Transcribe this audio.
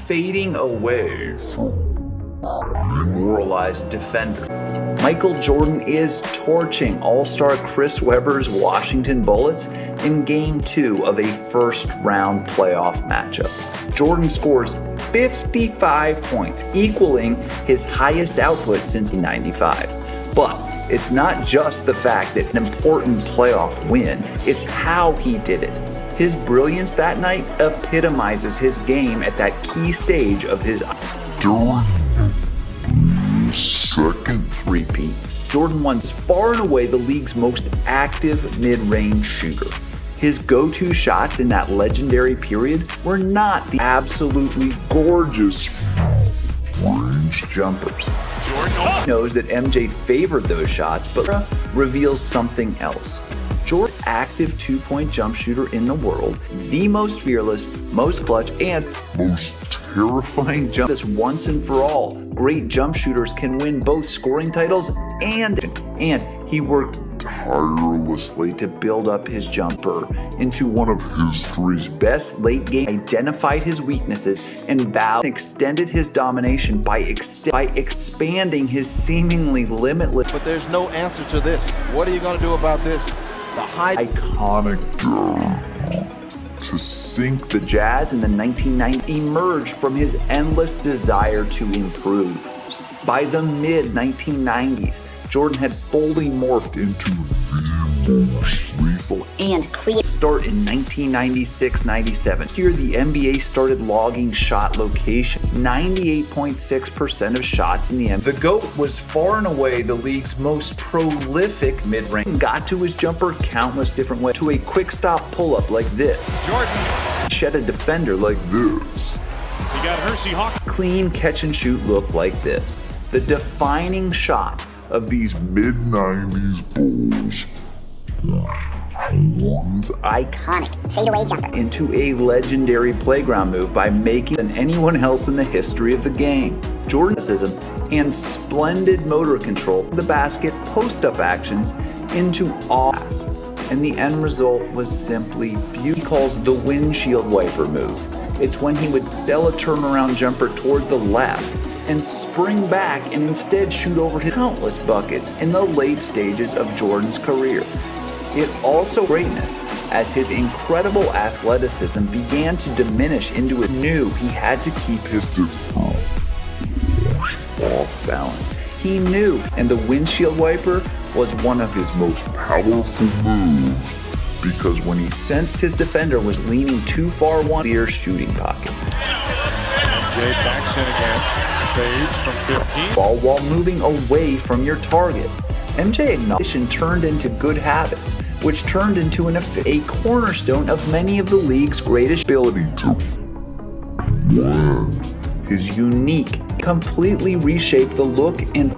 fading away from a demoralized defender. Michael Jordan is torching All-Star Chris Webber's Washington Bullets in Game 2 of a first-round playoff matchup. Jordan scores 55 points, equaling his highest output since 1995. But it's not just the fact that an important playoff win, it's how he did it. His brilliance that night epitomizes his game at that key stage of his second three-peat. Jordan was far and away the league's most active mid-range shooter. His go-to shots in that legendary period were not the absolutely gorgeous range jumpers. Jordan knows that MJ favored those shots, but reveals something else. Jordan's active two-point jump shooter in the world, the most fearless, most clutch, and most terrifying jump. This once and for all, great jump shooters can win both scoring titles and he worked tirelessly to build up his jumper into one of history's best late game, identified his weaknesses, and extended his domination by expanding his seemingly limitless. But there's no answer to this. What are you going to do about this? The iconic to sink the Jazz in the 1990s emerged from his endless desire to improve. By the mid-1990s, Jordan had fully morphed into the most lethal and creative start in 1996-97. Here, the NBA started logging shot location. 98.6% of shots in the NBA. The GOAT was far and away the league's most prolific mid-range. Got to his jumper countless different ways. To a quick stop pull-up like this. Jordan Shed a defender like this. You got Hersey Hawk. Clean catch and shoot look like this. The defining shot of these mid-90s Bulls. One's iconic fadeaway jumper into a legendary playground move by making than anyone else in the history of the game. Jordan's and splendid motor control, the basket post-up actions into all, and the end result was simply beautiful. He calls the windshield wiper move. It's when he would sell a turnaround jumper toward the left and spring back and instead shoot over his countless buckets in the late stages of Jordan's career. It also greatness as his incredible athleticism began to diminish into a new he had to keep his off balance. He knew, and the windshield wiper was one of his most powerful moves because when he sensed his defender was leaning too far one clear shooting pocket. Jay backs in again. Fades from 15. Ball while moving away from your target. MJ acknowledged turned into good habits, which turned into a cornerstone of many of the league's greatest ability to win. His unique, completely reshaped the look and